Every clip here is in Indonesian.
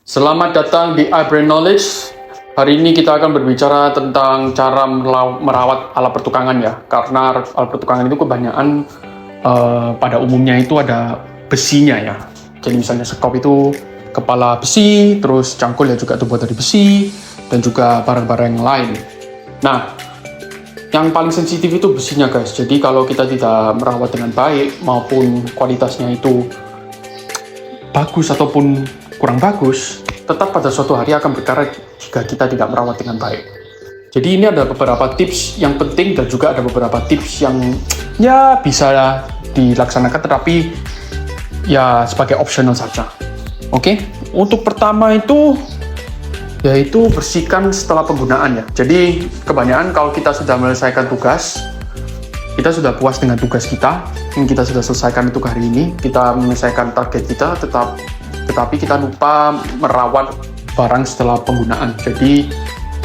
Selamat datang di iBrain Knowledge. Hari ini kita akan berbicara tentang cara merawat alat pertukangan ya. Karena alat pertukangan itu kebanyakan pada umumnya itu ada besinya ya. Jadi misalnya sekop itu kepala besi, terus cangkul ya juga terbuat dari besi, dan juga barang-barang yang lain. Nah, yang paling sensitif itu besinya guys. Jadi kalau kita tidak merawat dengan baik maupun kualitasnya itu bagus ataupun kurang bagus, tetap pada suatu hari akan berkarat jika kita tidak merawat dengan baik. Jadi ini ada beberapa tips yang penting dan juga ada beberapa tips yang ya bisa dilaksanakan tetapi ya sebagai optional saja. Oke, untuk pertama itu yaitu bersihkan setelah penggunaan ya. Jadi kebanyakan kalau kita sudah menyelesaikan tugas, kita sudah puas dengan tugas kita yang kita sudah selesaikan untuk hari ini, kita menyelesaikan target kita, tetapi kita lupa merawat barang setelah penggunaan. Jadi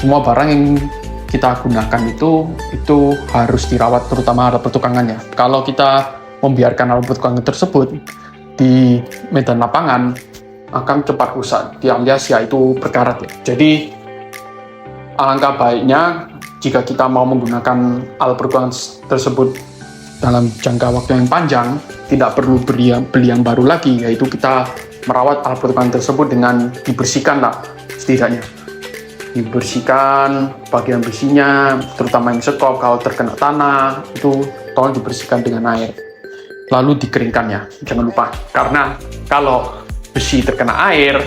semua barang yang kita gunakan itu harus dirawat, terutama alat pertukangannya. Kalau kita membiarkan alat pertukangan tersebut di medan lapangan akan cepat rusak, alias yaitu berkarat ya. Jadi alangkah baiknya jika kita mau menggunakan alat pertukangan tersebut dalam jangka waktu yang panjang, tidak perlu beli yang baru lagi, yaitu kita merawat alat pertukangan tersebut dengan dibersihkan lah setidaknya. Dibersihkan bagian besinya, terutama yang sekop, kalau terkena tanah, itu tolong dibersihkan dengan air. Lalu dikeringkan ya, jangan lupa. Karena kalau besi terkena air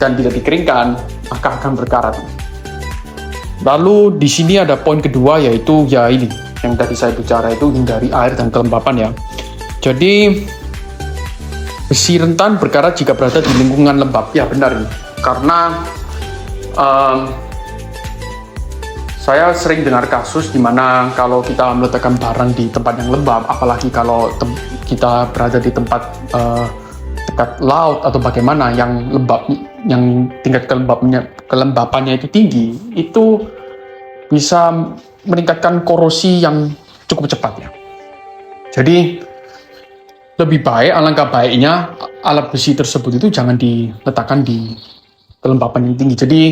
dan tidak dikeringkan, maka akan berkarat. Lalu di sini ada poin kedua, yaitu ya ini, yang tadi saya bicara itu hindari air dan kelembapan ya. Jadi besi rentan berkarat jika berada di lingkungan lembab. Ya benar ini. Karena saya sering dengar kasus di mana kalau kita meletakkan barang di tempat yang lembab, apalagi kalau kita berada di tempat dekat laut atau bagaimana yang lembab, yang tingkat kelembapannya itu tinggi, itu bisa meningkatkan korosi yang cukup cepat ya. Jadi lebih baik, alangkah baiknya alat besi tersebut itu jangan diletakkan di kelembapan yang tinggi. Jadi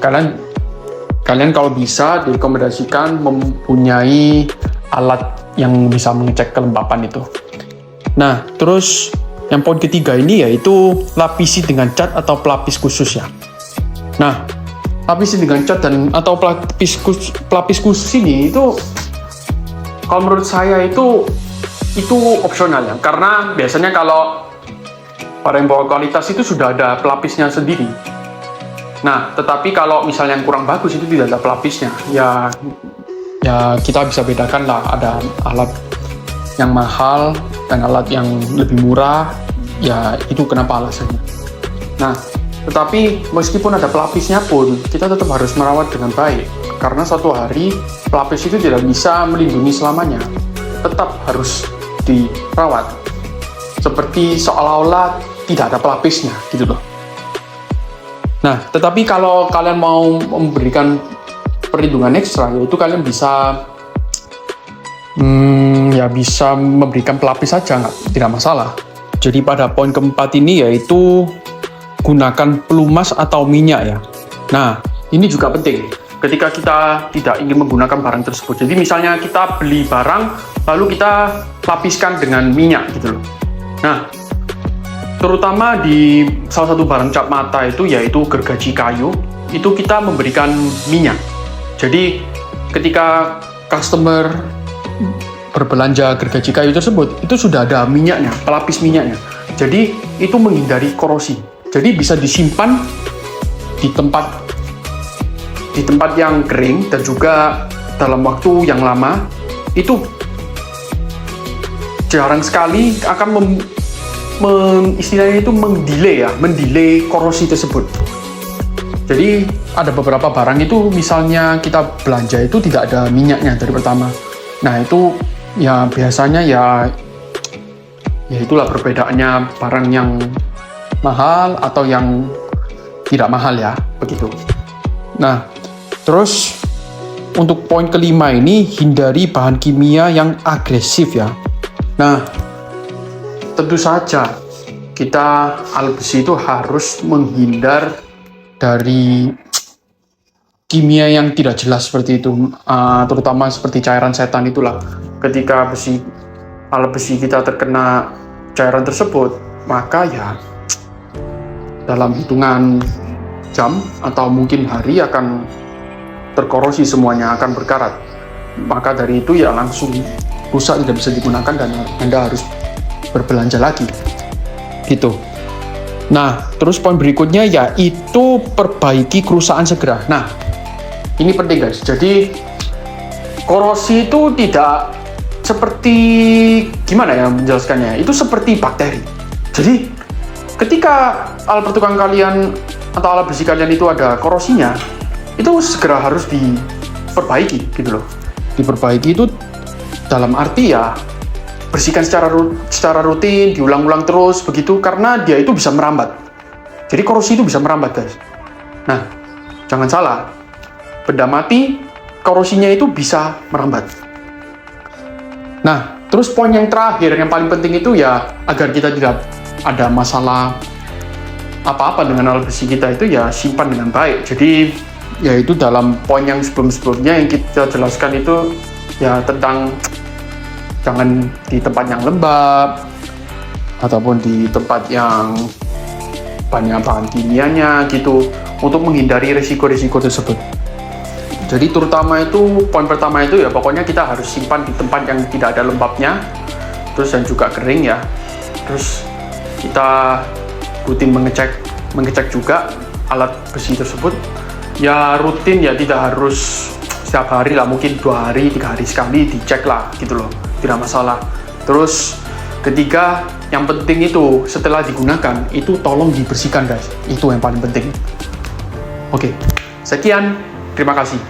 kalian kalau bisa direkomendasikan mempunyai alat yang bisa mengecek kelembapan itu. Nah, terus yang poin ketiga ini yaitu lapisi dengan cat atau pelapis khusus ya. Nah, lapisi dengan cat atau pelapis khusus ini itu kalau menurut saya itu opsional ya, karena biasanya kalau barang bawah kualitas itu sudah ada pelapisnya sendiri. Nah, tetapi kalau misalnya yang kurang bagus itu tidak ada pelapisnya, ya kita bisa bedakan lah, ada alat yang mahal dan alat yang lebih murah, ya itu kenapa alasannya. Nah, tetapi meskipun ada pelapisnya pun, kita tetap harus merawat dengan baik, karena suatu hari pelapis itu tidak bisa melindungi selamanya, tetap harus dirawat seperti seolah-olah tidak ada pelapisnya gitu loh. Nah, tetapi kalau kalian mau memberikan perlindungan ekstra, yaitu kalian bisa bisa memberikan pelapis saja, tidak masalah. Jadi pada poin keempat ini yaitu gunakan pelumas atau minyak ya. Nah, ini juga penting ketika kita tidak ingin menggunakan barang tersebut. Jadi misalnya kita beli barang lalu kita lapiskan dengan minyak gitu loh. Nah, terutama di salah satu barang cap mata itu yaitu gergaji kayu, itu kita memberikan minyak. Jadi ketika customer berbelanja gergaji kayu tersebut, itu sudah ada minyaknya, pelapis minyaknya. Jadi itu menghindari korosi. Jadi bisa disimpan di tempat yang kering dan juga dalam waktu yang lama. Itu jarang sekali akan istilahnya itu mendelay korosi tersebut. Jadi ada beberapa barang itu misalnya kita belanja itu tidak ada minyaknya dari pertama. Nah itu ya biasanya ya itulah perbedaannya barang yang mahal atau yang tidak mahal ya, begitu. Nah, terus untuk poin kelima ini, hindari bahan kimia yang agresif ya. Nah, tentu saja kita alat besi itu harus menghindar dari kimia yang tidak jelas seperti itu, terutama seperti cairan setan itulah. Ketika alat besi kita terkena cairan tersebut, maka ya dalam hitungan jam atau mungkin hari akan terkorosi semuanya, akan berkarat. Maka dari itu ya langsung rusak, tidak bisa digunakan dan Anda harus berbelanja lagi gitu. Nah, terus poin berikutnya yaitu perbaiki kerusakan segera. Nah, ini penting guys. Jadi korosi itu tidak seperti, gimana ya menjelaskannya, itu seperti bakteri. Jadi ketika alat pertukangan kalian atau alat besi kalian itu ada korosinya, itu segera harus diperbaiki gitu loh. Diperbaiki itu dalam arti ya bersihkan secara rutin, diulang-ulang terus begitu, karena dia itu bisa merambat. Jadi korosi itu bisa merambat guys. Nah, jangan salah, benda mati korosinya itu bisa merambat. Nah, terus poin yang terakhir yang paling penting itu ya agar kita tidak ada masalah apa-apa dengan alat besi kita itu ya simpan dengan baik. Jadi yaitu dalam poin yang sebelum-sebelumnya yang kita jelaskan itu ya tentang jangan di tempat yang lembab ataupun di tempat yang banyak bahan kimianya gitu, untuk menghindari risiko-risiko tersebut. Jadi terutama itu poin pertama itu ya pokoknya kita harus simpan di tempat yang tidak ada lembabnya, terus dan juga kering ya. Terus kita rutin mengecek juga alat besi tersebut ya, rutin ya, tidak harus setiap hari lah, mungkin 2 hari 3 hari sekali dicek lah gitu loh, tidak masalah. Terus ketiga, yang penting itu setelah digunakan itu tolong dibersihkan guys, itu yang paling penting. Oke, sekian, terima kasih.